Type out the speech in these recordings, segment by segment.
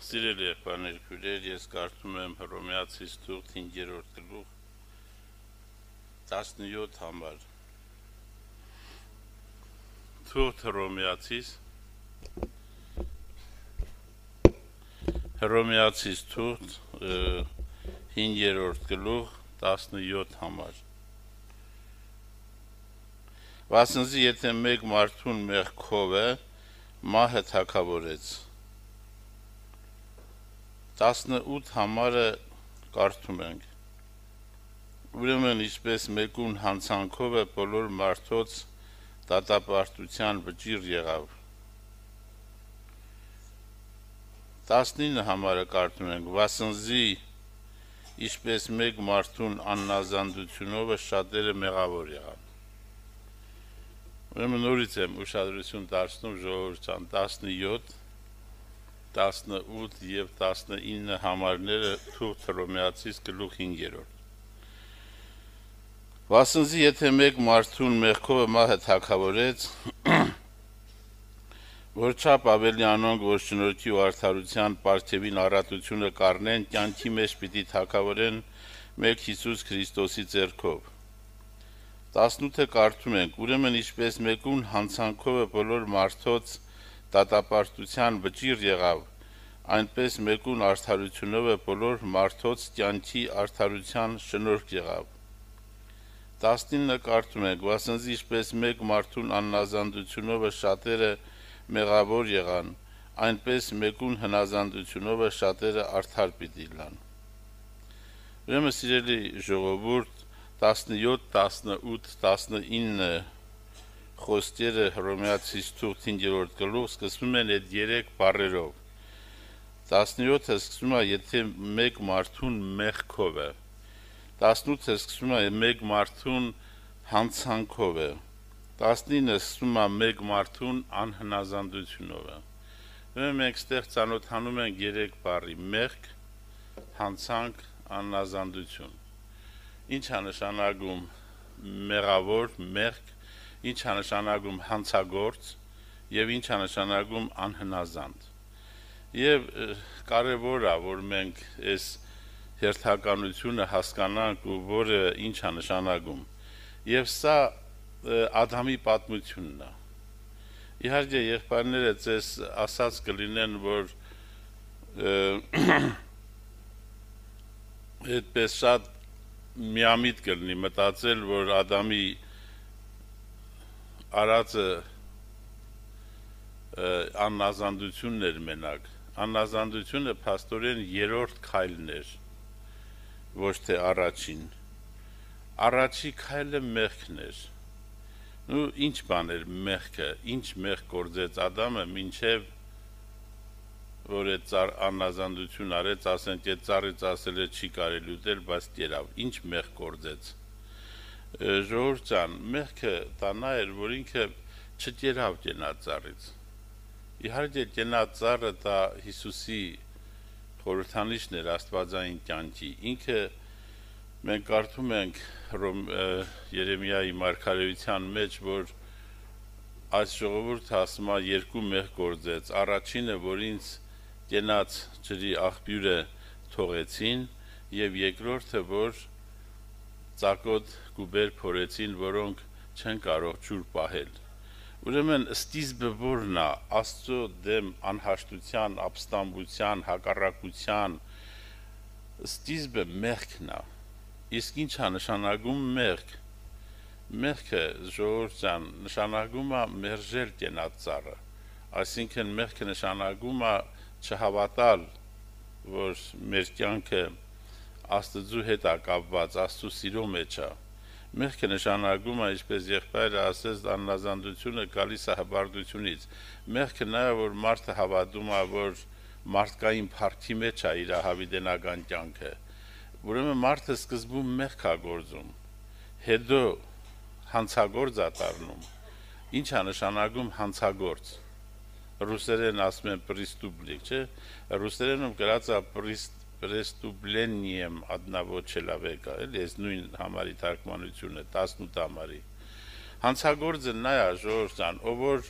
Սիրելի եղբայրներ, քույրեր, ես կարդում եմ Հռոմեացիս թուղթ 5-րդ գլուխ 17 համար։ Թուղթ Հռոմեացիս թուղթ 5-րդ գլուխ 17 համար։ Վասնզի եթե մեկ մարդուն մեղքով է, մահը թագավորեց։ 18 համարը կարդում ենք։ Ուրեմն ինչպես մեկուն հանցանքով է բոլոր մարդոց դատապարտության վճիռ եղավ։ 19 համարը կարդում ենք։ Վասնզի ինչպես մեկ մարդուն աննազանդությունով շատերը մեղավոր եղան։ Ուրեմն նորից եմ ուշադրություն դարձնում ժողովրդյան 17, 18 և 19 համարները թուղթ Հռոմեացիս գլուխ 5-րդ։ Վասնզի եթե մեկ մարդուն մեղքով մահը թագավորեց, որչափ ավելի անոնք, որ շնորհքի ու արդարության պարգևին առատությունը կառնեն, կյանքի մեջ պիտի թագավորեն մեկ Հիսուս Քրիստոսի ձեռքով։ 18-ը կարդում ենք. ուրեմն ինչպես մեկուն հանցանքով բոլոր մարդոց դատապարտության վճիռ եղավ, այնպես մեկուն արդարությունով բոլոր մարդոց կյանքի արդարության շնորհք եղավ։ 19-ը կարդում ենք. վասնզի ինչպես մեկ մարդուն աննազանդությունով շատերը մեղավոր եղան, այնպես մեկուն հնազանդությունով շատերը արդար պիտի լան։ Ուրեմն սիրելի ժողովուրդ, 17, 18, 19 խոսքերը Հռոմեացիս թուղթ 5-րդ գլուխ սկսվում են այդ 3 բառերով։ 17-ը սկսվում է եթե մեկ մարդուն մեղքով է, 18-ը սկսվում է մեկ մարդուն հանցանքով է, 19-ը սկսվում է մեկ մարդուն անհնազանդությունով է։ Մենք ստեղ ծանոթանում ենք 3 բառի՝ մեղք, հանցանք, աննազանդություն։ Ինչ է նշանակում մեղավոր, մեղք, ինչ է նշանակում հանցագործ և ինչ է նշանակում անհնազանդ։ Եվ կարևոր է, որ մենք այս հերթականությունը հասկանանք ու որը ինչ է նշանակում։ Եվ սա Ադամի պատմությունն է։ Իհարկե եղբայրները ձեզ ասած կլինեն, որ այդպես շատ միամիտ կլինի մտածել, որ Ադամի արածը աննազանդությունն էր մենակ։ Աննազանդությունը փաստորեն 3-րդ քայլն էր, ոչ թե առաջին։ Առաջի քայլը մեղքն էր։ Ինչ բան էր մեղքը, ինչ մեղք գործեց Ադամը, մինչև որ այդ աննազանդություն արեց, ասենք այդ ծառից ասել է չի կարելի ուտել, բայց կերավ, ինչ մեղք գործեց։ Ժողովուրդ, մեղքը դա նա էր, որ ինքը չկերավ կենաց ծառից։ Իհարկե կենաց ծառը դա Հիսուսի խորհրդանիշն էր աստվածային կյանքի։ Ինքը մենք կարդում ենք Երեմիայի մարգարեության մեջ, որ այս ժողովուրդը ասում է 2 մեղք գործեց։ Առաջինը, որ ինձ կենաց ջրի աղբյուրը թողեցին, եւ երկրորդը, որ ծակոտ գուբեր փորեցին, որոնք չեն կարող ջուր պահել։ Ուրեմն սկիզբը որն է Աստծո դեմ անհաշտության, ապստամբության, հակառակության, սկիզբը մեղքն է։ Իսկ ինչ է նշանակում մեղք։ Մեղքը ժողովրդյան նշանակում է մերժել կենաց ծառը, այսինքն մեղքը նշանակում է չհավատալ, որ մեր կյանքը Աստծու հետ է կապված, Աստծու սիրո մեջ է։ Մեղքը նշանակում է, ինչպես եղբայրը ասեց, աննազանդությունը գալիս է հպարտությունից։ Մեղքը նա է, որ մարդը հավատում է, որ մարդկային փառքի մեջ է իր հավիտենական կյանքը։ Ուրեմն մարդը սկզբում մեղք է գործում, հետո հանցագործ է դառնում։ Ինչ է նշանակում հանցագործ։ Ռուսերեն ասում են պրիստուպնիկ, չէ՞։ Ռուսերենում գրած է պրեստուպլենիեմ одного человека, էլի այս նույն համարի թարգմանությունը 18 համարի։ Հանցագործը նա է, ժողովրդյան, ով որ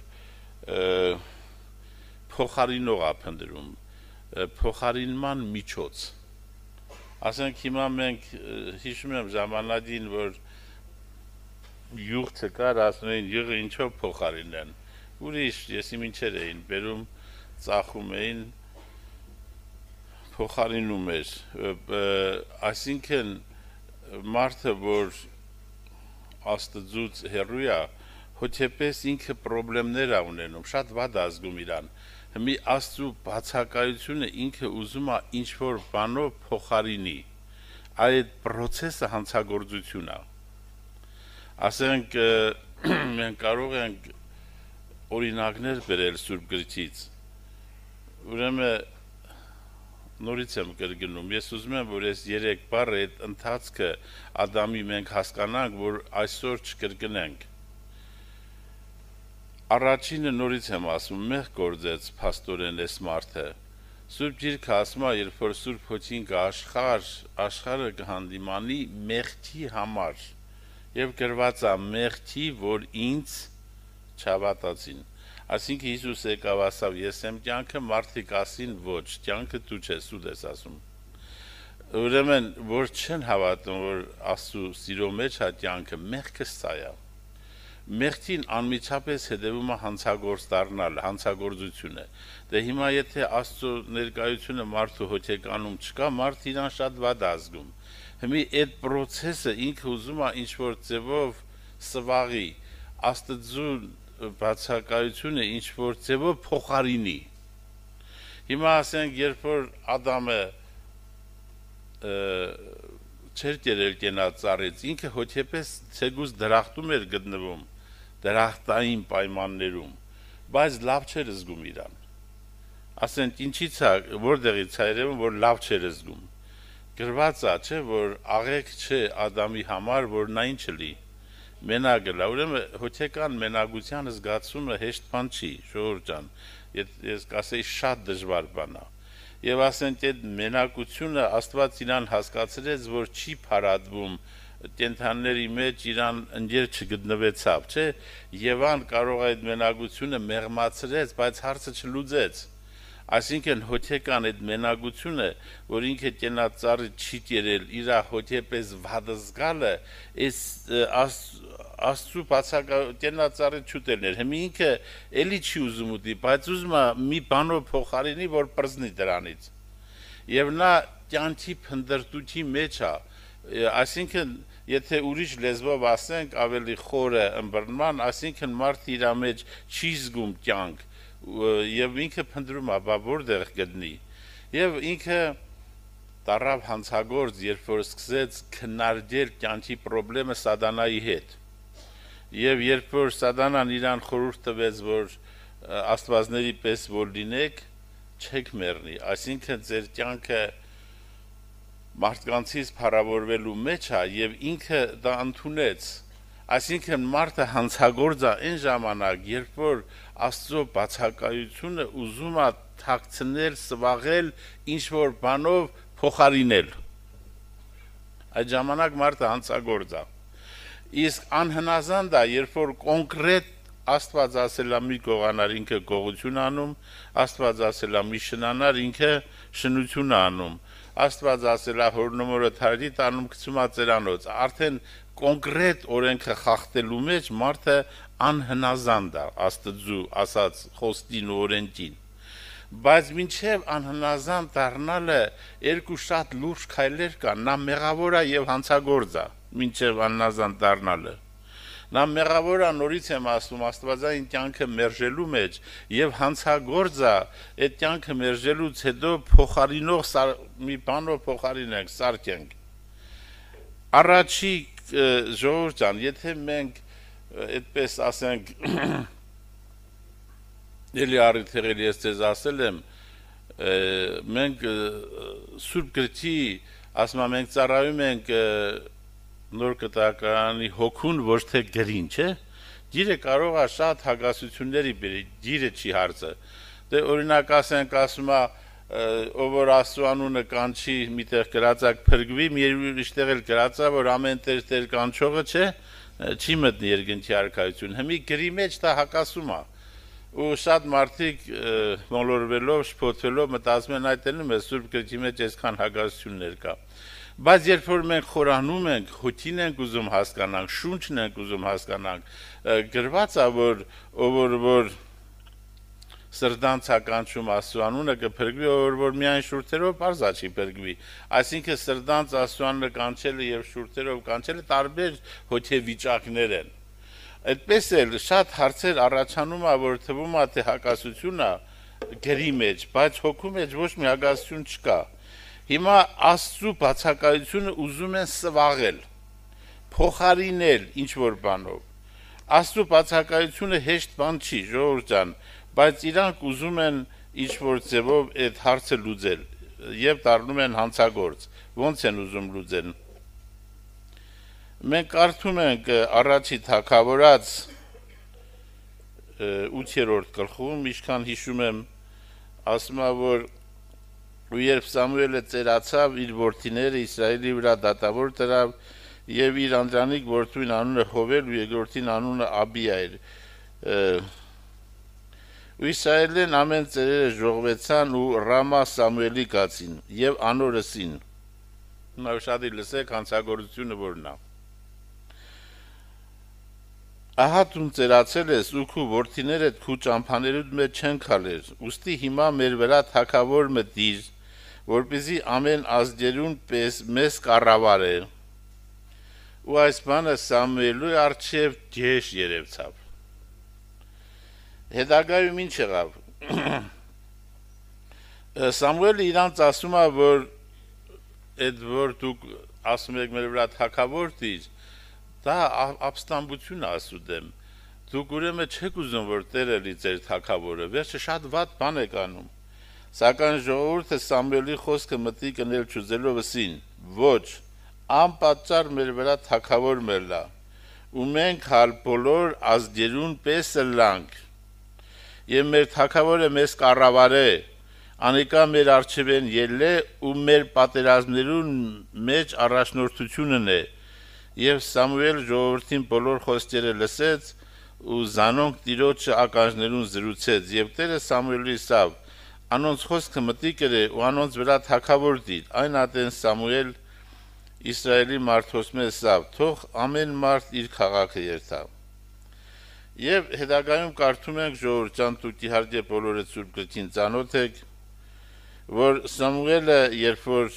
փոխարինող է փնտրում։ փոխարինման միջոց։ Ասենք հիմա մենք հիշում եմ ժամանակին, որ յուղ չկար, ասում էին յուղը ինչով փոխարինեն։ Ուրիշ եսիմինչեր էին բերում, ծախում էին, փոխարինում էր, այսինքն մարդը, որ Աստծուց հեռու է, հոգեպես ինքը խնդիրներ է ունենում, շատ վատ ազգում իրան։ Հիմի Աստծու բացակայությունը ինքը ուզում է ինչ-որ բանով փոխարինի։ Այդ process-ը հանցագործություն է։ Ասենք մենք կարող ենք օրինակներ բերել Սուրբ Գրքից։ Ուրեմն նորից եմ կրկնում, ես ուզում եմ, որ այս 3 բառը այդ ընթացքը Ադամի մենք հասկանանք, որ այսօր չկրկնենք։ Առաջինը նորից եմ ասում, մեղ գործեց փաստորեն այս մարդը։ Սուրբ Գիրքը ասում է, երբ որ Սուրբ Հոգին աշխարհը կհանդիմանի մեղքի համար, եւ գրված է մեղքի, որ ինձ չհավատացին։ Այսինքն Հիսուս եկավ ասավ, ես եմ կյանքը, մարդիկ ասին ոչ, կյանքը դու չես, սուտ ես ասում։ Ուրեմն, որ չեն հավատում, որ Աստծո սիրո մեջ է կյանքը, մեղքը սա է։ Մեղքին անմիջապես հետևում է հանցագործ դառնալ, հանցագործությունը։ Դե հիմա եթե Աստծո ներկայությունը մարդու հոգեկանում չկա, մարդը իրան շատ վատ ազգում։ Հիմա այդ process-ը ինքը ուզում է ինչ-որ ձևով սվաղի, Աստծո բացակայությունը ինչ-որ ձևով փոխարինի։ Հիմա ասենք, երբ որ Ադամը չեր կերել կենաց ծառից, ինքը հոգեպես ցեգուս դրախտում էր գտնվում, դրախտային պայմաններում, բայց լավ չէր զգում իրան։ Ասենք, ինչի՞ց է, որտեղից է երևում, որ լավ չէր զգում։ Գրված է, չէ, որ աղեք չէ Ադամի համար, որ նա ինչ լի։ Մենակ լա, ուրեմն հոգեկան մենակության զգացումը հեշտ բան չի, ժողովուրդ ջան, ես կասեի շատ դժվար բան է։ Եվ ասենք այդ մենակությունը Աստված իրան հասկացրեց, որ չի փարատվում կենդանիների մեջ իրան ընկեր չգտնվեցավ, չէ, Եվան կարող այդ մենակությունը մեղմացրեց, բայց հարցը չլուծեց։ Այսինքն հոգեկան այդ մենակությունը, որ ինքը կենաց ծառի չի կերել, իր հոգեպես վատ զգալը, այս Աստծո կենաց ծառի չուտելն էր։ Հիմա ինքը էլի չի ուզում ուտի, բայց ուզում է մի բանով փոխարինի, որ պրզնի դրանից։ Եվ նա կյանքի փնդրտուքի մեջ է, այսինքն եթե ուրիշ լեզվով ասենք, ավելի խորը ըմբռնման, այսինքն մարդը իր մեջ չի զգում կյանք, եւ ինքը փնտրում է, բա որտեղ գտնի։ Եվ ինքը տարավ հանցագործ, երբ որ սկսեց քննարկել կյանքի խնդիրը սատանայի հետ։ Եվ երբ որ սատանան իրան խորհուրդ տվեց, որ աստվածների պես որ լինեք, չեք մեռնի, այսինքն ձեր կյանքը մարդկանցից փառավորվելու մեջ է եւ ինքը դա ընդունեց։ Այսինքն մարդը հանցագործ է այն ժամանակ, երբ որ Աստծո բացակայությունը ուզում է թաքցնել, սվաղել, ինչ-որ բանով փոխարինել։ Այդ ժամանակ մարդը հանցագործ է։ Իսկ անհնազանդ է, երբ որ կոնկրետ Աստված ասել է մի գողանար, ինքը գողություն անում, Աստված ասել է մի շնանար, ինքը շնություն անում, Աստված ասել է հորնոմորը թարդի տանում գցում է ծերանոց, արդեն կոնկրետ օրենքը խախտելու մեջ մարդը անհնազանդ է Աստծու ասած խոստին ու օրենքին։ Բայց մինչև անհնազանդ դառնալը երկու շատ լուրջ քայլեր կան, նա մեղավոր է եւ հանցագործ է, մինչև անհնազանդ դառնալը։ Նա մեղավոր է, նորից եմ ասում, աստվածային կյանքը մերժելու մեջ եւ հանցագործ է, այդ կյանքը մերժելուց հետո փոխարինող մի բանով փոխարինենք, սարքենք։ Առաջի ժողովուրդ ջան, եթե մենք այդպես ասենք, էլի առիթեղել ես ձեզ ասել եմ, մենք Սուրբ Գրքի, ասում եմ, մենք ծառայում ենք նոր կտակարանի հոգուն, ոչ թե գրին, չէ։ Գիրը կարող է շատ հագասությունների բերի, գիրը չի հարցը։ Դե օրինակ ասենք, ասում է, ով որ Աստծո անունը կանչի, միտեղ գրածակ փրկվի, մի ուրիշտեղ էլ գրած է, որ ամեն տեր կանչողը, չէ, չի մտնի երկնքի արքայություն։ Հիմի գրի մեջ դա հակասում է։ ու շատ մարդիկ մոլորվելով, շփոթվելով մտածում են այդ էնում է Սուրբ գրքի մեջ այսքան հագարություններ կա։ Բայց երբ որ մենք խորանում ենք, հոգին ենք ուզում հասկանանք, շունչն ենք ուզում հասկանանք, գրված է որ սրդանց ականջում Աստծո անունը կփրկվի, որ միայն շուրթերով բարձա չի փրկվի։ Այսինքն սրդանց Աստծո անունը կանչելը եւ շուրթերով կանչելը տարբեր հոգեվիճակներ են։ Այդպես էլ շատ հարցեր առաջանում է, որ թվում է թե հակասություն է գրի մեջ, բայց հոգու մեջ ոչ մի հակասություն չկա։ Հիմա Աստծո բացակայությունը ուզում են սվաղել, փոխարինել ինչ որ բանով։ Աստծո բացակայությունը հեշտ բան չի, ժողովուրդ ջան, բայց իրանք ուզում են ինչ որ ձևով այդ հարցը լուծել եւ դառնում են հանցագործ։ Ոնց են ուզում լուծել։ Մենք կարդում ենք առաջի թագավորաց 8-րդ գլխում, ինչքան հիշում եմ, ասում է, որ ու երբ Սամուելը ծերացավ, իր որդիները Իսրայելի վրա դատավոր դրավ եւ իր անդրանիկ որդին անունը Հովել ու երկրորդին անունը Աբիա էր։ Ու Իսրայելեն ամեն ծերերը ժողվեցան ու Ռամա Սամուելի գացին եւ անորսին։ Նա շատ լսեք հանցագործությունը որն է։ Ահա դու ծերացել ես ու քու որդիներդ քու ճամփաներուդ մեջ չեն քալեր, ուստի հիմա մեր վրա թակավոր մտիր, որպեսզի ամեն ազգերուն պես մեզ կառավարե։ Ու այս բանը Սամուելու առջև ջեշ երևցավ։ Հետագայում ինչ եղավ։ Սամուելը իրանց ասում է, որ այդ որ դուք ասում եք մեր վրա թակավոր դիր, դա ապստամբություն ասուդեմ։ Դուք ուրեմն չեք ուզում, որ Տերը լի ձեր թակավորը, վերջը շատ վատ բան եք անում։ Սակայն ժողովուրդը Սամուելի խոսքը մտի կնել չուզելով ասին. ոչ, անպատճառ մեր վրա թակավոր մելա, ու մենք հալ բոլոր ազգերուն պես լանք, եւ մեր թակավորը մեզ կառավարե, անիկա մեր առջևեն ելե ու մեր պատերազմներուն մեջ առաջնորդությունն է։ Եվ Սամուել ժողովրդին բոլոր խոսքերը լսեց ու զանոնք Տիրոջը ականջներուն զրուցեց եւ Տերը Սամուելի ասավ. անոնց խոսքը մտիկ է ու անոնց վրա թակավոր դիր։ Այն ատեն Սամուել Իսրայելի մարդոց մեզ ասավ. թող ամեն մարդ իր քաղաքը երթա։ Եվ հետագայում կարդում ենք ժողովրդյան դուք իհարկե բոլորը Սուրբ գրքին ծանոթ եք, որ Սամուելը երբ որ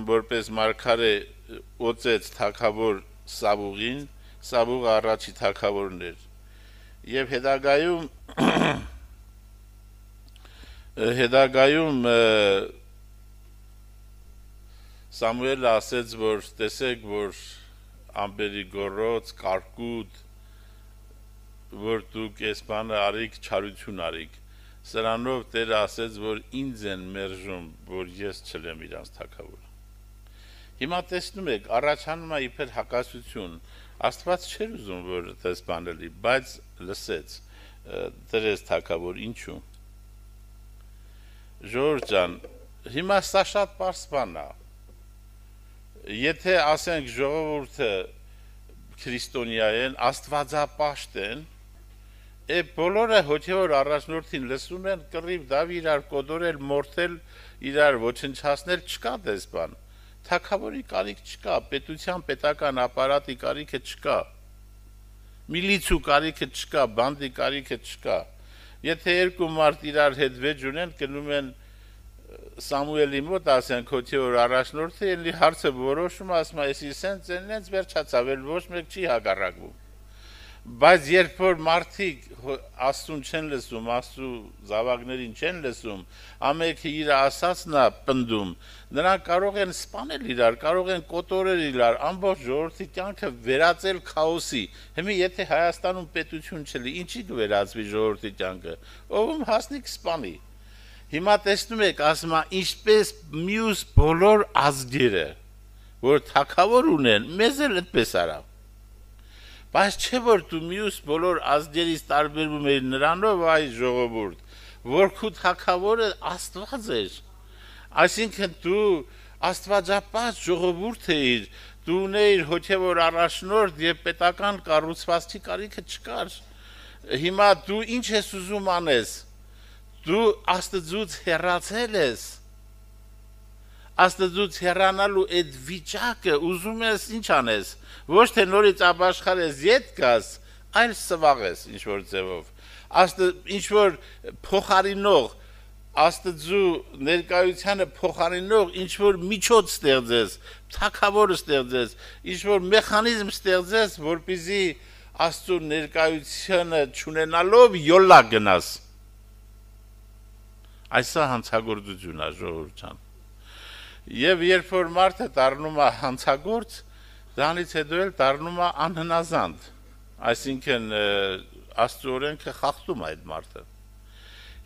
որպես մարգարե օծեց թագավոր Սավուղին, Սավուղը առաջի թագավորն էր, եւ հետագայում Սամուելը ասեց, որ տեսեք, որ ամբերի գորոց, կարկուտ, որ դուք այս բանը արիք, չարություն արիք, սրանով Տերը ասեց, որ ինձ են մերժում, որ ես չլեմ իրանց թագավոր։ Հիմա տեսնում եք, առաջանում է իբր հակասություն, Աստված չէր ուզում, որ դες բանը լի, բայց լսեց, դրեց թագավոր, ինչու։ Ժողովուրդ ջան, հիմա սա շատ պարզ բան է։ Եթե ասենք ժողովուրդը քրիստոնյա են, աստվածապաշտ են, բոլորը հոգևոր առաջնորդին լսում են, կռիվ դավ իրար կոդորել, մորթել, իրար ոչնչացնել, չկա դες բան։ Թագավորի կարիք չկա, պետության պետական ապարատի կարիքը չկա, միլիցու կարիքը չկա, բանդի կարիքը չկա։ Եթե երկու մարդ իրար հետ վեճ ունեն, գնում են Սամուելի մոտ, ասենք հոգևոր առաջնորդը, ելի հարցը որոշում, ասում է, էսի սենց վերջացավ, էլ ոչ մեկ չի հակառակվում։ Բայց երբ որ մարդիկ Աստծուն չեն լսում, Աստծու զավակներին չեն լսում, ամենքը իր ասածն է պնդում, նրանք կարող են սպանել իրար, կարող են կոտորել իրար, ամբողջ ժողովրդի կյանքը վերածել քաոսի։ Հիմա եթե Հայաստանում պետություն չլի, ինչի կվերածվի ժողովրդի կյանքը, ով հասնի կսպանի։ Հիմա տեսնում եք, ասում է, ինչպես մյուս բոլոր ազգերը, որ թագավոր ունեն, մեզ էլ այդպես արավ։ Բայց չէ որ դու մյուս բոլոր ազգերից տարբերվում ես նրանով այ ժողովուրդ, որ քու թագավորը Աստված էր, այսինքն դու աստվածապաշտ ժողովուրդ էիր, դու ունեիր հոգևոր առաջնորդ եւ պետական կառուցվածքի կարիքը չկար, հիմա դու ինչ ես ուզում անես, դու Աստծուց հեռացել ես, Աստծուց հեռանալու այդ վիճակը ուզում ես ինչ անես, ոչ թե նորից ապաշխարես ետ գաս, այլ սվաղես ինչ-որ ձևով, ինչ-որ փոխարինող, Աստծու ներկայությանը փոխարինող ինչ-որ միջոց ստեղծես, թագավոր ստեղծես, ինչ-որ մեխանիզմ ստեղծես, որպեսզի Աստծու ներկայությունը չունենալով յոլա գնաս։ Այսա հանցագործություն է, ժողովուրդ ջան։ Եվ երբ որ մարդը դառնում է հանցագործ, դրանից հետո էլ դառնում է անհնազանդ, այսինքն Աստծու օրենքը խախտում է այդ մարդը։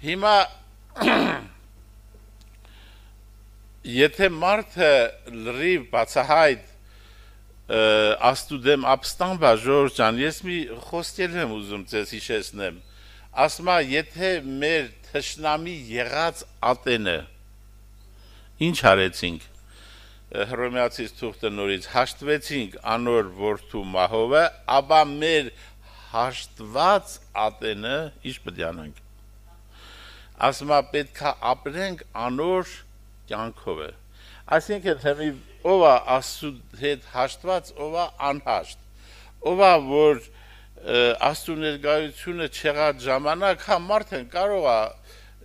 Հիմա եթե մարդը լրիվ բացահայտ Աստծու դեմ ապստամբ է, ժողովուրդ ջան, ես մի խոսքել եմ ուզում ձեզ հիշեցնեմ, ասում է, եթե մեր թշնամի եղած ատենը ինչ արեցինք, Հռոմեացիս թուղթը նորից հաշտվեցինք անոր որդու մահովը, ապա մեր հաշտված ատենը ինչ պետք է անենք, ասում է, պետք է ապրենք անոր կյանքով է, այսինքն ով է Աստծու հետ հաշտված, ով է անհաշտ, ով է, որ Աստծու ներկայությունը չեղած ժամանակ, հա մարդն կարող է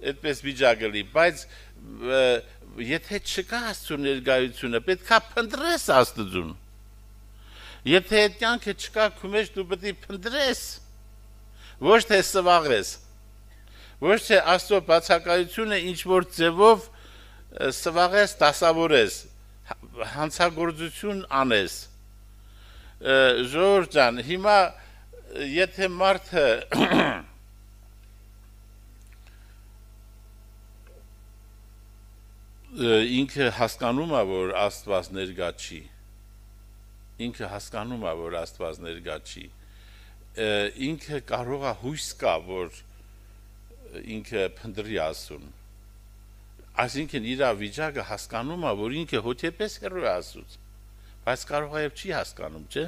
այդպես վիճակելի, բայց եթե չկա Աստծու ներկայությունը, պետք է փնտրես Աստծուն, եթե այդ կյանքը չկա քո մեջ, դու պետք է փնտրես, ոչ թե սվաղես, ոչ թե Աստծո բացակայությունը ինչ-որ ձևով սվաղես, դասավորես, հանցագործություն անես, ժողովուրդ ջան, հիմա եթե մարդը ինքը հասկանում է, որ Աստված ներկա չի, ինքը հասկանում է, որ Աստված ներկա չի, ինքը կարող է հույս կա, որ ինքը փնտրի Աստծուն, այսինքն իր վիճակը հասկանում է, որ ինքը հոգեպես հեռու է Աստծուց, բայց կարող է եւ չի հասկանում, չէ՞։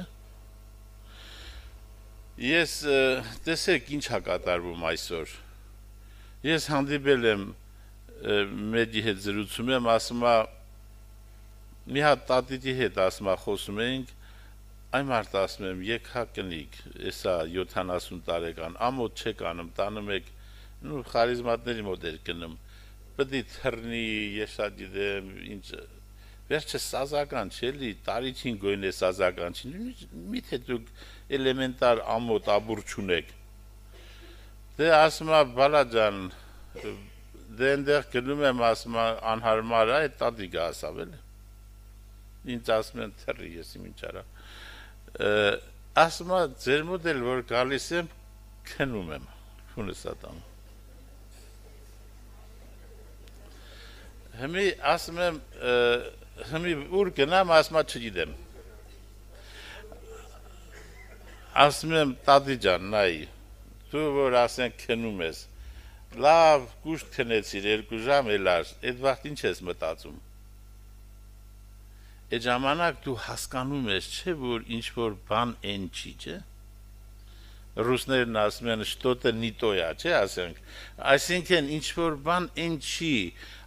Ես տեսեք ինչ է կատարվում այսօր։ Ես հանդիպել եմ մեկի հետ զրուցում եմ, ասում է մի հատ տատիկի հետ ասում է խոսում էինք, այն մարդը ասում եմ եկա կնիկ, էսա 70 տարեկան, ամոթ չեք անում, տանում եք, նու խարիզմատների մոտ էր կնում, պետք է թռնի, ես գիտեմ, ինչ վերջը սազական չէ, էլի տարիքին գոյն է սազական չի, միթե դուք էլեմենտար ամոթ աբուր չունեք։ Դե ասում է բալա ջան, դե այնտեղ գնում եմ, ասում է անհարմար է, այդ տատիկը ասավ էլ։ Ինձ ասում են թռի, ես իմ ինչ արա։ Ասում է ձեր մոտ էլ որ գալիս եմ, քնում եմ, քունս ատամ։ Հիմի ասում եմ, հիմի ուր գնամ, ասում է չգիտեմ։ Ասում եմ տատի ջան, նայ, դու որ ասենք քնում ես, լավ կուշտ քնեցիր 2 ժամ էլար, այդ վաղտ ինչ ես մտածում։ Այդ ժամանակ դու հասկանում ես, չէ որ ինչ որ բան են չի, չէ։ Ռուսներն ասում են что-то не то է, չէ, ասենք։ Այսինքն ինչ որ բան են չի,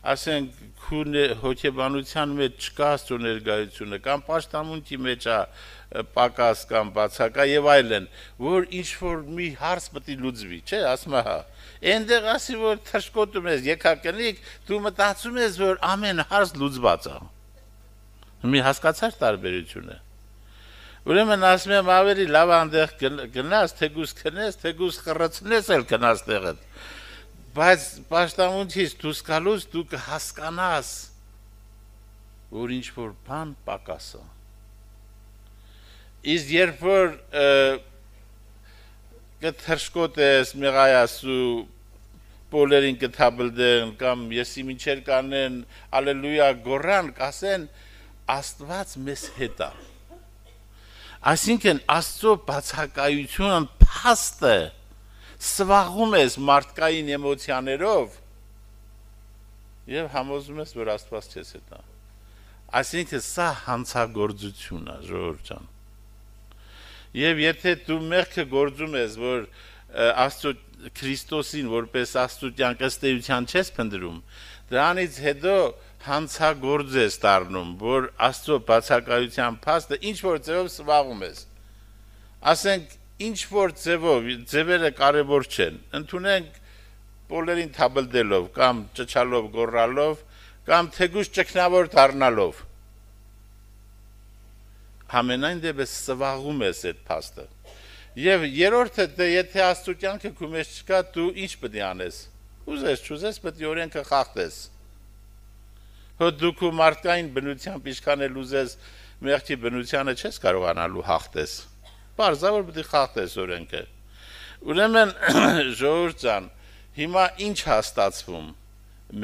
ասենք քուն հոգեբանության մեջ չկա Աստծո ներկայությունը, կամ պաշտամունքի մեջ է պակաս կամ բացակա եւ այլն, որ ինչ որ մի հարց պետք է լուծվի, չէ, ասում է հա։ Այնտեղ ասի որ թշկոտում ես, եկա կնիկ, դու մտածում ես որ ամեն հարց լուծված է։ Մի հասկացար տարբերությունը։ Ուրեմն ասում եմ ավելի լավ այնտեղ գնաս, թեկուս քնես, թեկուս խռցնես էլ գնաս տեղդ։ Բայց պաշտամունքից դուրս գալուց դու կհասկանաս, որ ինչ որ բան պակաս է։ Իսկ երբ որ կթրշկոտես, մեղայասու բոլերին կթաբլդեն կամ եսի մինչեր կանեն, ալելույա գորան, կասեն Աստված մեզ հետ է։ Այսինքն Աստծո բացակայությունը փաստ է, սվաղում ես մարդկային էմոցիաներով եւ համոզում ես, որ Աստված չես հետ է։ Այսինքն սա հանցագործություն է, ժողովուրդ ջան։ Եվ եթե դու մեղքը գործում ես, որ Աստծո Քրիստոսին որպես Աստծոյան ըստեյության չես փնտրում, դրանից հետո հանցագործ ես դառնում, որ Աստծո բացակայության փաստը ինչ որ ձևով սվաղում ես։ Ասենք ինչ որ ձևով, ձևերը կարևոր չեն, ընդունենք բոլորին թաբլդելով կամ ճչալով, գոռալով, կամ թեգուզ ճգնավոր դառնալով։ Համենայն դեպս սվաղում ես այդ փաստը։ Եվ երրորդը, դե եթե Աստծո կյանքը քո մեջ չկա, դու ինչ պետք է անես։ Ուզես, չուզես, պետք է օրենքը խախտես։ Հո դու քո մարդկային բնությամբ ինչքան ուզես, մեղքի բնությանը չես կարողանալու հաղթես։ Պարզավոր պետք է խախտես օրենքը։ Ուրեմն ժողովուրդ ջան, հիմա ինչ հաստատվում։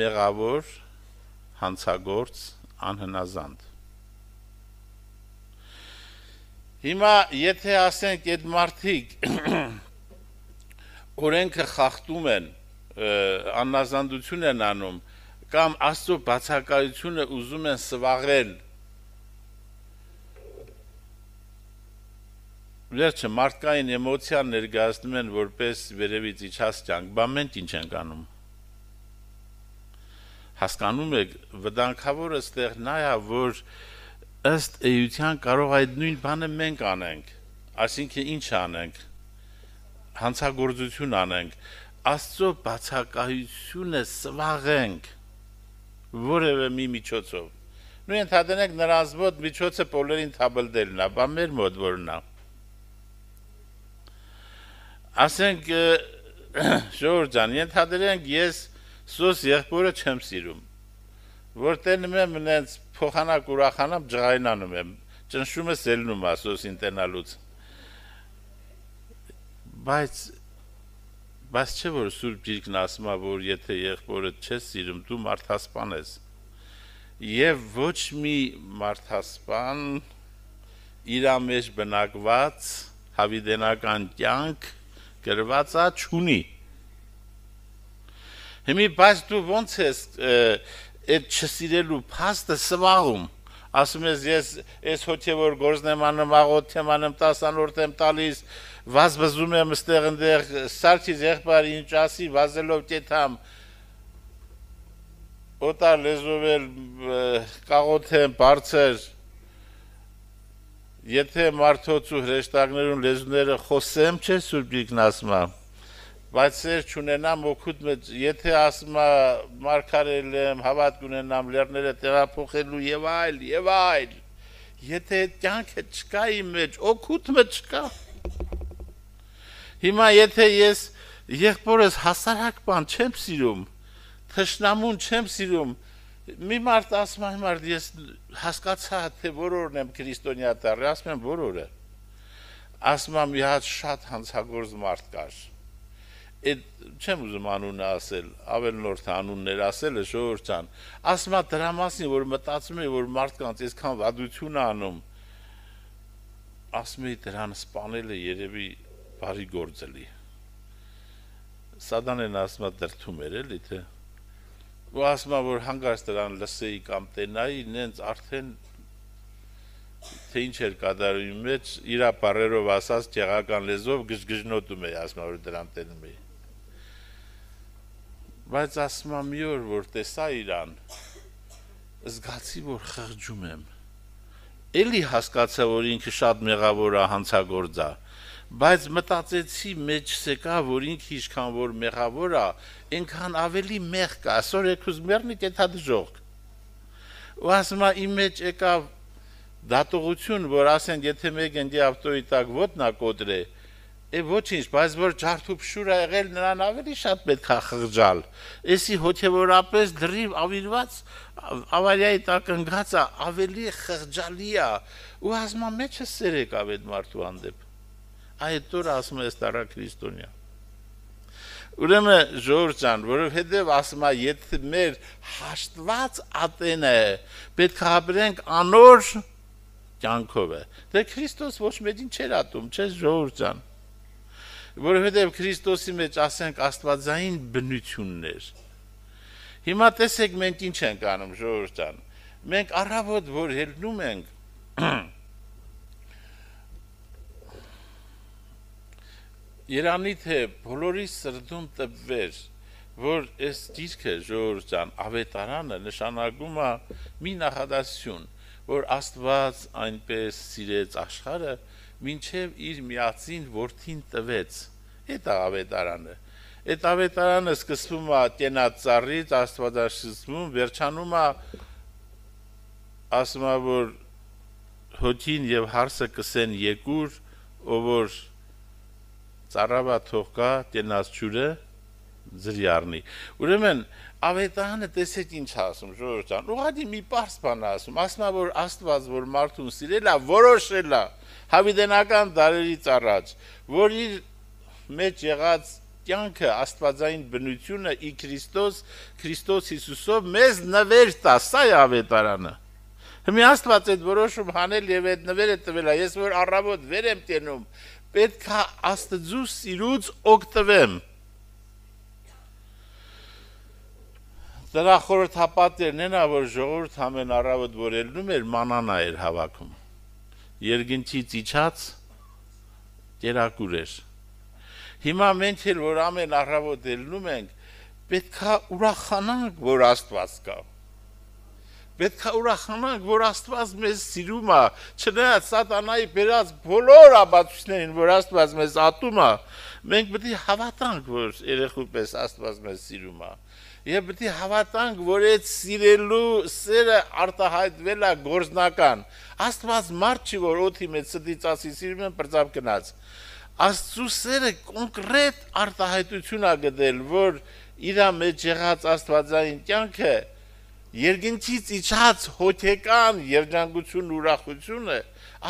Մեղավոր, հանցագործ, անհնազանդ։ Հիմա եթե ասենք այդ մարդիկ օրենքը խախտում են, աննազանդություն են անում, կամ Աստծո բացակայությունը ուզում են սվաղել, վերջը մարդկային էմոցիան ներկայացնում են որպես վերևից իջած կյանք, բա մենք ինչ ենք անում։ Հասկանում եք, վտանգավորը ստեղ նա է, որ ըստ էության կարող այդ նույն բանը մենք անենք, այսինքն ինչ անենք, հանցագործություն անենք, Աստծո բացակայությունը սվաղենք որևէ մի միջոցով։ Նույն ընդհանրենք նրանց մոտ միջոցը բոլորին թաբլդելն է, բա մեր մոտ որն է։ Ասենք ժողովուրդ ջան, ընդհանրենք ես սոս եղբորը չեմ սիրում, որ տենում եմ նենց փոխանակ ուրախանամ ջղայնանում եմ, ճնշումը սելնում է սոսին տենալուց։ Բայց չէ որ Սուրբ Գիրքն ասում է, որ եթե եղբորը չես սիրում, դու մարդասպան ես։ Եվ ոչ մի մարդասպան իր մեջ բնակված հավիտենական կյանք գրվածա չունի։ Հիմի բայց դու ոնց ես այդ չսիրելու փաստը սվաղում, ասում ես ես հոգևոր գործն եմ անում, աղոթ եմ անում, 10-րդ եմ տալիս, վազվզում եմ ստեղ ընդեղ, սարքիս եղբայր ինչ ասի, վազելով կեթամ, օտար լեզվով էլ կաղոթեմ, բարձր, եթե մարդոց ու հրեշտակներուն լեզուները խոսեմ, չէ Սուրբ Գիրքն ասում է, բայց սեր չունենամ օգուտ մեջ, եթե ասում է մարգարել եմ, հավատք ունենամ, լեռները տեղափոխելու եւ այլ, եթե կյանքը չկա իմ մեջ, օգուտ մեջ չկա։ Հիմա եթե ես եղբորս հասարակ բան չեմ սիրում, թշնամուն չեմ սիրում, մի մարդ ասում է հիմա ես հասկացա, թե որորն եմ քրիստոնյա դառել, ասում եմ որորը։ Ասում եմ մի հատ շատ հանցագործ մարդ կար։ Այդ չեմ ուզում անունը ասել, ավելնորդ անուններ ասելը ժողովուրդ ջան, ասում է դրա մասին, որ մտածում է, որ մարդկանց այսքան վատություն անում, ասում է դրան սպանելը երևի բարի գործ էլի։ Սատանեն ասում է դրդում էր էլի թե։ Ու ասում է, որ հանգարց դրան լսեի կամ տենայի, նենց արդեն թե ինչ էր կատարում մեջ, իր բառերով ասած ճեղական լեզվով գժգժնոտում է, ասում է, որ դրան տենում է։ Բայց ասում եմ մի օր, որ տեսա իրան, զգացի, որ խղճում եմ, էլի հասկացա, որ ինքը շատ մեղավոր է, հանցագործ է, բայց մտածեցի մեջ սեկա, որ ինքը ինչքան որ մեղավոր է, այնքան ավելի մեղ կա, այսօր եկուզ մեռնի կեթադժողք։ Ու ասում եմ իմ մեջ եկավ դատողություն, որ ասեն, եթե մեկ ընդի ավտոյի տակ ոտնա կոտրե, ոչինչ, բայց որ ջարդու փշուր է եղել նրան ավելի շատ պետք է խղճալ։ Էսի հոգևորապես դրիվ ավիրված ավարիայի տակ ընկած է, ավելի խղճալի է։ Ու ասում եմ մեջը սեր եկավ այդ մարդու հանդեպ։ Այդ օրը ասում է ստարա քրիստոնյա։ Ուրեմն ժողովուրդ ջան, որովհետև ասում է, եթե մեր հաշտված ատենը պետք է ապրենք անոր կյանքով է։ Դե Քրիստոս ոչ մեկին չէր ատում, չէ՞ ժողովուրդ ջան։ Որովհետև Քրիստոսի մեջ ասենք աստվածային բնություններ։ Հիմա տեսեք մենք ինչ ենք անում ժողովուրդ ջան։ Մենք առավոտ որ ելնում ենք Երանի թե բոլորի սրտում տպվեր, որ այս դիրքը ժողովուրդ ջան ավետարանը նշանակում է մի նախադասություն, որ Աստված այնպես սիրեց աշխարհը, մինչև իր միածին որդին տվեց։ Այդ ավետարանը։ Այդ ավետարանը սկսվում է տենածառից, Աստվածաշնչում, վերջանում է ասում է, որ հոգին եւ հարսը կսեն եկուր, ով որ ծառավա թող կա տենաց ջուրը ձրի առնի։ Ուրեմն ավետարանը տեսեք ինչ ասում ժողովուրդ ջան, ուղղակի մի պարզ բան ասում, ասում է որ Աստված որ մարդուն սիրել է, որոշել է հավիտենական դարերից առաջ, որ իր մեջ եղած կյանքը աստվածային բնությունը ի Քրիստոս Հիսուսով մեզ նվեր տա, սա է ավետարանը։ Հիմա Աստված այդ որոշում հանել եւ այդ նվերը տվել է, ես որ առավոտ վեր եմ տենում, պետք է Աստծու սիրուց օգտվեմ։ Դրա խորհրդապատերն են, որ ժողովուրդ ամեն առավոտ որ ելնում էր, մանանա էր հավաքում։ Երկնքից իջած կերակուր էր։ Հիմա մենք էլ որ ամեն առավոտ ելնում ենք, պետք է ուրախանանք, որ Աստված կա։ Պետք է ուրախանանք, որ Աստված մեզ սիրում է, չնայած սատանայի բերած բոլոր ապացույցներին, որ Աստված մեզ ատում է, մենք պետք է հավատանք, որ երեխու պես Աստված մեզ սիրում է։ Եվ պետք է հավատանք, որ այդ սիրելու սերը արտահայտվել է գործնական։ Աստված մարդ չի, որ օդի մեջ ստից ասի սիրում եմ, պրծավ գնաց։ Աստծու սերը կոնկրետ արտահայտություն է գտել, որ իր մեջ եղած աստվածային կյանքը երկնքից իջած հոգեկան երջանկություն ուրախությունը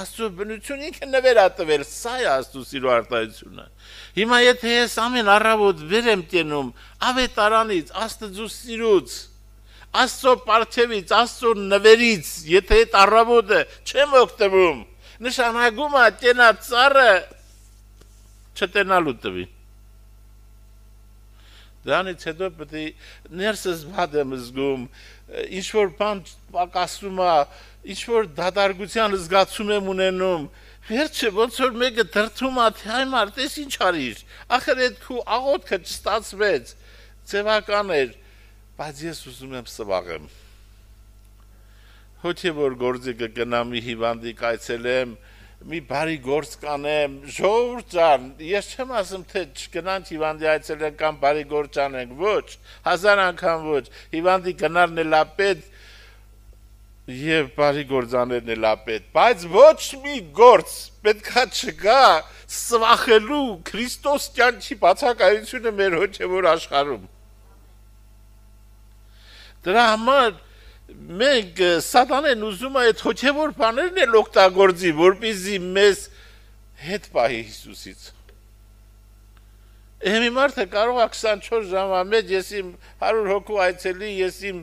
Աստծո բնություն ինքը նվեր է տվել, սա է Աստծո սիրո արտահայտությունը։ Հիմա եթե ես ամեն առավոտ վեր եմ տենում ավետարանից, Աստծո սիրուց, Աստծո պարգևից, Աստծո նվերից, եթե այդ առավոտը չեմ օգտվում, նշանակում է տենա ծառը չտենալու տվի։ Դրանից հետո պետք է ներսս վատ եմ զգում, ինչ-որ բան պակասում է, ինչ-որ դատարկության զգացում եմ ունենում, վերջը ոնց որ մեկը դրդում է, թե այ մարդ, ես ինչ արիր, ախր այդ քու աղոթքը չստացվեց, ձևական էր, բայց ես ուզում եմ սվաղեմ։ Հոգևոր գործի կգնամ մի հիվանդի կայցելեմ, մի բարի գործ կանեմ, ժողովուրդ ջան, ես չեմ ասում թե չգնանք հիվանդի այցելենք կամ բարի գործ անենք, ոչ, 1000 անգամ ոչ, հիվանդի գնալն էլ է պետք եւ բարի գործ անելն էլ է պետք, բայց ոչ մի գործ պետքա չկա սվախելու Քրիստոս կյանքի բացակայությունը մեր հոգևոր աշխարհում։ Դրա համար մենք սատանեն ուզում է այդ հոգևոր բաներն էլ օգտագործի, որպեսզի մեզ հետ պահի Հիսուսից։ Մի մարդը կարող է 24 ժամվա մեջ ես իմ 100 հոգու այցելի, ես իմ,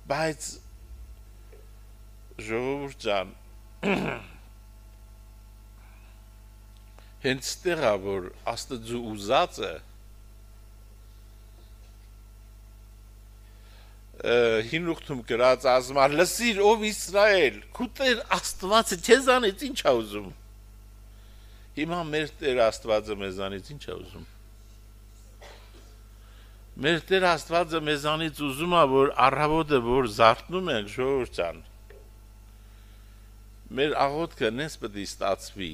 բայց ժողովուրդ ջան, հենց ստեղ է, որ Աստծու ուզածը հին ուխտում գրած ասում է լսիր ով Իսրայել քու Տեր Աստվածը քեզանից ինչ է ուզում։ Հիմա մեր Տեր Աստվածը մեզանից ինչ է ուզում։ Մեր Տեր Աստվածը մեզանից ուզում է որ առավոտը որ զարթնում ենք ժողովուրդ ջան, մեր աղոթքը նես պետք է ստացվի,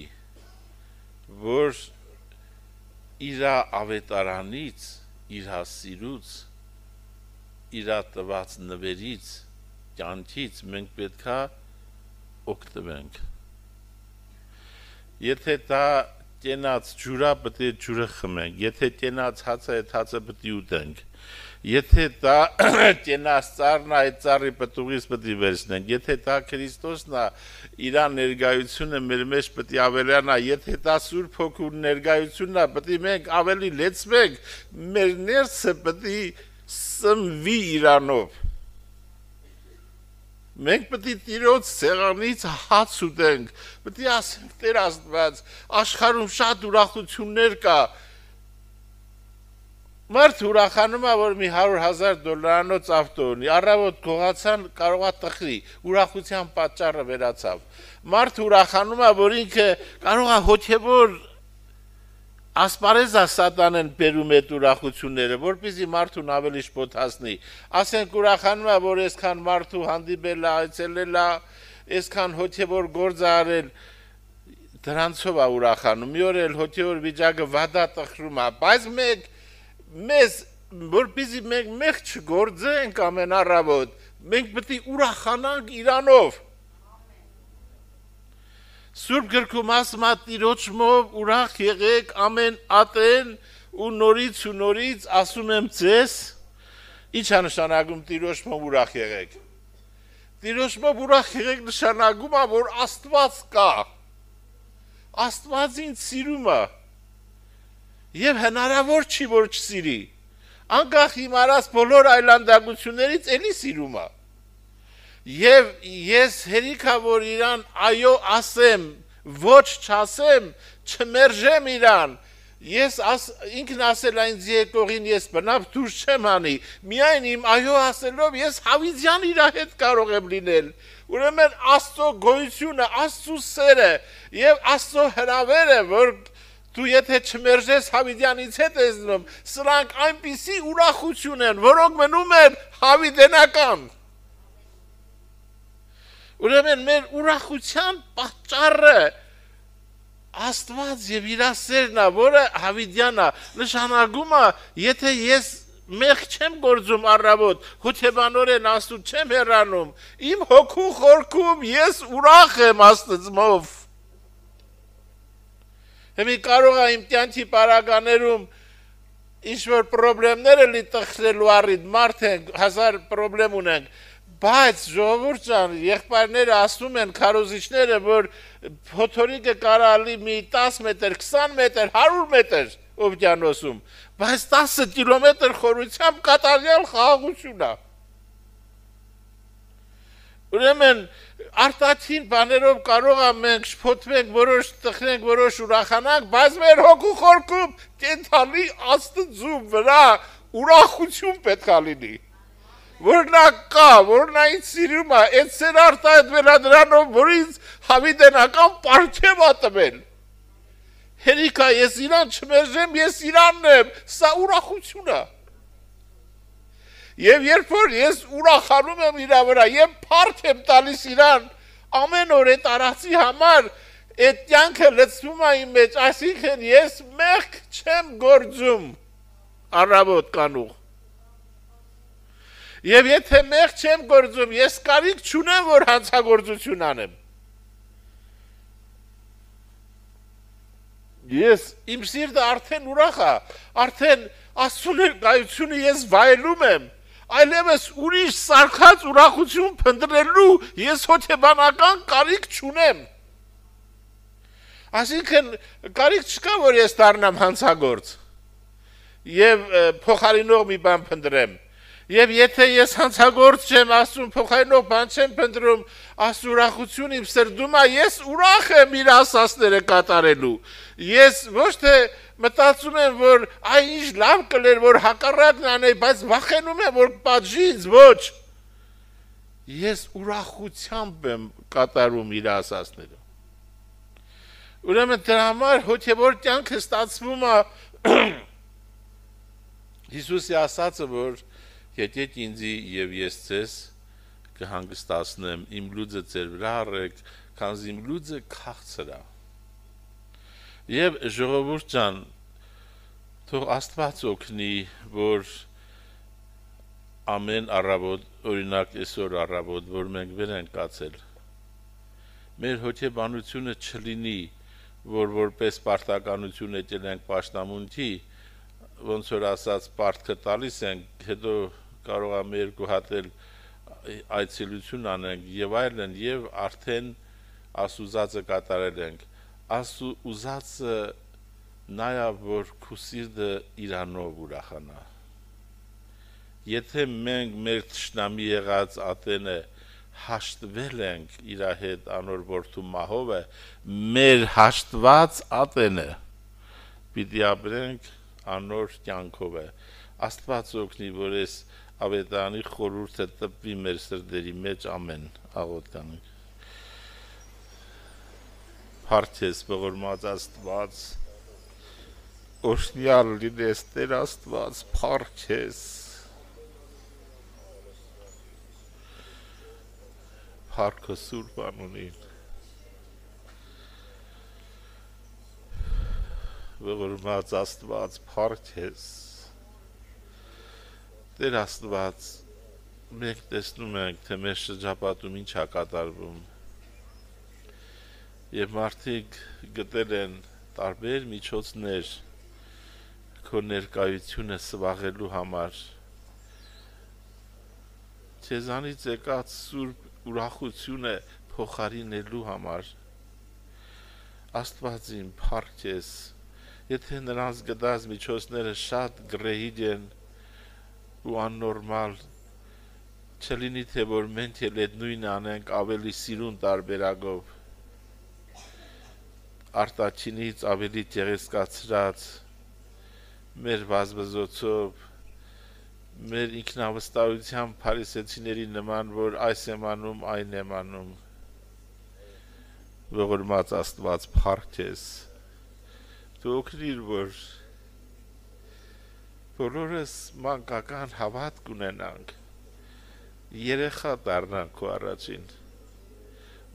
որ իր ավետարանից, իր սիրուց իր տված նվերից, կյանքից մենք պետք է օգտվենք։ Եթե դա տենաց ջուրա պետք է ջուրը խմենք, եթե տենաց հացը այդ հացը պետք է ուտենք, եթե դա տենաց ծառն է այդ ծառի պտուղից պետք է վերցնենք, եթե դա Քրիստոսն է իր ներկայությունը մեր մեջ պետք է ավելանա, եթե դա Սուրբ Հոգու ներկայությունն է պետք է մենք ավելի լեցվենք, մեր ներսը պետք է սնվի իրանով։ Մենք պետք է Տիրոջ սեղանից հաց ուտենք, պետք է ասենք Տեր Աստված, աշխարհում շատ ուրախություններ կա։ Մարդ ուրախանում է, որ մի $100,000 ավտո ունի, առավոտ գողացան կարող է տխրի, ուրախության պատճառը վերացավ։ Մարդ ուրախանում է, որ ինքը կարող է հոգևոր ասպարեզա սատանեն բերում այդ ուրախությունները, որպեսզի մարդուն ավելի շփոթացնի։ Ասենք ուրախանում է, որ այսքան մարդու հանդիպել է, այցելել է, այսքան հոգևոր գործ արել, դրանցով է ուրախանում։ Մի օր էլ հոգևոր վիճակը վադա տխրում է, բայց մեզ որպեսզի մենք մեղ չգործենք ամեն առավոտ, մենք պետք է ուրախանանք իրանով։ Սուրբ գրքում ասում է Տիրոջմով ուրախ եղեք ամեն ատեն ու նորից ասում եմ ձեզ, ինչ է նշանակում Տիրոջմով ուրախ եղեք։ Տիրոջմով ուրախ եղեք նշանակում է, որ Աստված կա։ Աստված ինձ սիրում է։ Եվ հնարավոր չի, որ չսիրի։ Անկախ իմ արած բոլոր այլանդակություններից էլի սիրում է։ Եվ ես հերիքա, որ իրան այո ասեմ, ոչ չասեմ, չմերժեմ իրան, ես ինքն ասել այնց եկողին ես բնավ դուրս չեմ անի, միայն իմ այո ասելով ես հավիդյան իրա հետ կարող եմ լինել, ուրեմն Աստծո գոյությունը, Աստծո սերը և Աստծո հրավերը, որ դու եթե չմերժես հավիդյանից հետ ես դնում, սրանք այնպիսի ուրախություն են, որոնք մնում են հավիդենական։ Ուրեմն մեր ուրախության պատճառը Աստված եւ իր սերն է, որը հավիդյան է, նշանակում է, եթե ես մեղ չեմ գործում առավոտ, հոգեբանորեն Աստծուց չեմ հեռանում, իմ հոգու խորքում ես ուրախ եմ Աստծմով։ Հիմա կարող է իմ կյանքի պարագաներում ինչ-որ պրոբլեմներ էլի տխրելու առիթ, մարդ ենք, հազար պրոբլեմ ունենք, բայց ժողովուրդ ջան, եղբայրները ասում են քարոզիչները, որ փոթորիկը կարալի մի 10 մետր, 20 մետր, 100 մետր օվկիանոսում, բայց 10 կիլոմետր խորությամբ կատարյալ խաղաղություն է։ Ուրեմն արտաքին բաներով կարող է մենք շփոթվենք, որոշ տխրենք, որոշ ուրախանանք, բայց մեր հոգու խորքում կենթանի Աստծու վրա ուրախություն պետք է լինի։ Որ նա կա, որ նա ինձ սիրում է, այդ սեր արտահայտվել է դրանով, որ ինձ հավիտենական պարգև է տվել։ Հերիքա, ես իրան չմերժեմ, ես իրանն եմ, սա ուրախություն է։ Եվ երբ որ ես ուրախանում եմ իրա վրա, եւ փառք եմ տալիս իրան, ամեն օր այդ արածի համար, այդ կյանքը լցվում է իմ մեջ, այսինքն ես մեղք չեմ գործում առավոտ կանուղ։ Եվ եթե մեղք չեմ գործում, ես կարիք չունեմ, որ հանցագործություն անեմ։ Ես իմ սիրտը արդեն ուրախ է, արդեն Աստծո ներկայությունը ես վայելում եմ, այլևս ուրիշ սարքած ուրախություն փնտրելու ես հոգեբանական կարիք չունեմ։ Այսինքն կարիք չկա, որ ես դառնամ հանցագործ եւ փոխարինող մի բան փնտրեմ։ Եվ եթե ես հանցագործ չեմ, Աստծուն փոխարինող բան չեմ փնտրում, Աստծո ուրախություն իմ սրտում է, ես ուրախ եմ իր ասածները կատարելու։ Ես ոչ թե մտածում եմ, որ այ ինչ լավ կլեր, որ հակառակն անեի, բայց վախենում եմ, որ պատժի ինձ, ոչ։ Ես ուրախությամբ եմ կատարում իր ասածները։ Ուրեմն դրա համար հոգևոր կյանքը ստացվում է Հիսուսի ասածը, որ եկեք ինձի եւ ես ձեզ կհանգստացնեմ, իմ լուծը ձեր վրա առեք, քանզի իմ լուծը քաղցր է։ Եվ ժողովուրդ ջան, թող Աստված օգնի, որ ամեն առավոտ, օրինակ այսօր առավոտ, որ մենք վեր ենք կացել, մեր հոգեբանությունը չլինի, որ որպես պարտականություն եկել ենք պաշտամունքի, ոնց որ ասած պարտքը տալիս ենք, հետո կարող է մեր գոհատել այցելություն անենք եւ այլն եւ արդեն ասուզածը կատարել ենք ասուզածը նայա որ քու սիրտը իրանով ուրախանա եթե մենք մեր թշնամի եղած ատենը հաշտվել ենք իր հետ անոր որդու մահով է մեր հաշտված ատենը պիտի ապրենք անոր կյանքով է Աստված օգնի որ ես Ավետարանի խորհուրդը տպվի մեր սրտերի մեջ ամեն աղոտ կանենք Հարթես ողորմած Աստված Օրհնյալ լինես Տեր Աստված, փառք քեզ, փառք քո սուրբ անունին, ողորմած Աստված, փառք քեզ, Տեր Աստված, մենք տեսնում ենք, թե մեր շրջապատում ինչ է կատարվում, եւ մարդիկ գտել են տարբեր միջոցներ քո ներկայությունը սվաղելու համար, Չեզանից եկած սուրբ ուրախությունը փոխարինելու համար, Աստված իմ, փառք քեզ, եթե նրանց գտած միջոցները շատ գրեհիջ են ու աննորմալ, չլինի թե որ մենք էլ այդ նույնը անենք ավելի սիրուն տարբերակով, արտաքինից ավելի գեղեցկացրած, մեր վազվզոցով, մեր ինքնավստահության փարիսեցիների նման, որ այս եմ անում, այն եմ անում, ողորմած Աստված, փառք քեզ, դու օգնիր, որ բոլորս մանկական հավատք ունենանք, երեխա դառնանք քո առաջին,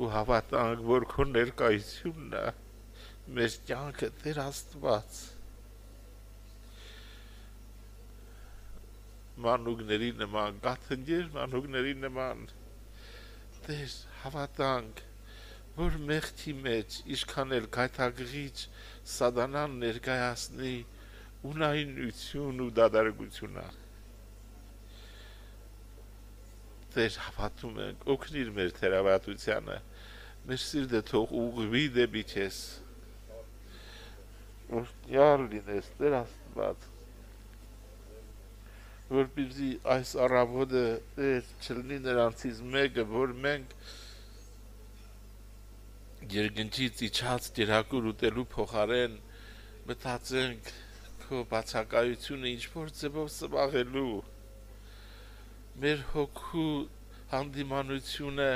ու հավատանք, որ քո ներկայությունն է մեր կյանքը, Տեր Աստված, մանուկների նման, գաթնջեր մանուկների նման, Տեր, հավատանք, որ մեղքի մեջ, ինչքան էլ գայթակղիչ սատանան ներկայացնի ունայնություն ու դադարեցություն է, Տեր, հավատում ենք, օգնիր մեր թերավատությանը, մեր սիրտը թող ուղղվի դեպի քեզ, օրհնյալ լինես, Տեր Աստված, որպեսզի այս առավոտը չլինի նրանցից մեկը, որ մենք երկնքից իջած կերակուր ուտելու փոխարեն մտածենք քո բացակայությունը ինչ-որ ձևով սվաղելու, մեր հոգու հանդիմանությունը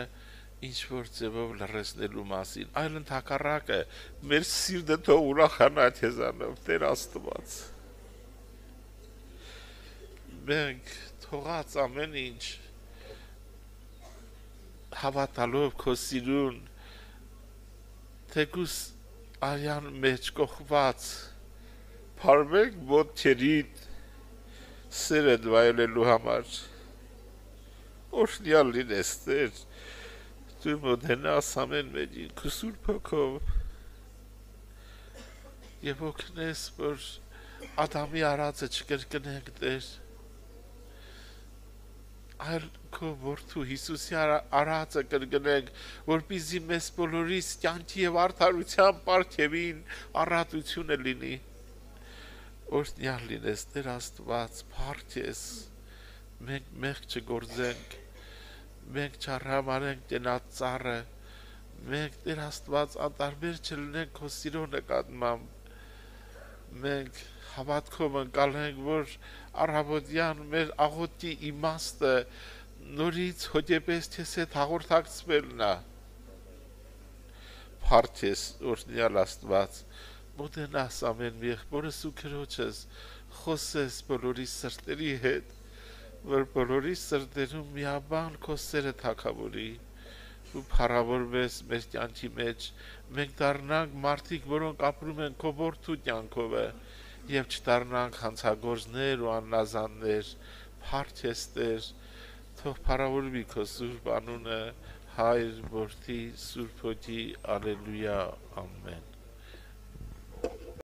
ինչ-որ ձևով լռեցնելու մասին, այլ ընդհակառակը մեր սիրտը թող ուրախանա քեզանով, Տեր Աստված, մենք թողած ամեն ինչ հավատալով քո սիրուն, թեկուս արյան մեջ կողված, փարվենք ոտքերիդ սերը վայելելու համար, օրհնյալ լինես Տեր, դու մոտենաս ամեն մեկին քո սուրբ հոգով եւ օգնես, որ Ադամի արածը չկրկնենք, Տեր, այլ քո որդու Հիսուսի արածը կրկնենք, որպեսզի մեզ բոլորիս կյանքի եւ արդարության պարգևին առատությունը լինի, օրհնյալ լինես Տեր Աստված, փառք քեզ, մենք մեղք չգործենք, մենք չհրամանենք տնած ծառը, մենք Տեր Աստված անտարբեր չլինենք քո սիրո նկատմամբ, մենք հավատքով ընկալենք, որ առավոտյան մեր աղոթքի իմաստը նորից հոգեպես քեզ հետ հաղորդակցվելն է, փառք քեզ, օրհնյալ Աստված, մոտենաս ամեն եղբորս ու քրոջս, խոսես բոլորի սրտերի հետ, որ բոլորի սրտերում միաբան քո սերը թագավորի, ու փառավորվես մեր կյանքի մեջ, մենք դառնանք մարդիկ, որոնք ապրում են քո որդու կյանքով, եւ չդառնանք հանցագործներ ու աննազաններ, փառք քեզ Տեր, թող փառավորվի քո սուրբ անունը, Հայր, Որդի, Սուրբ Հոգի, ալելույա, ամեն։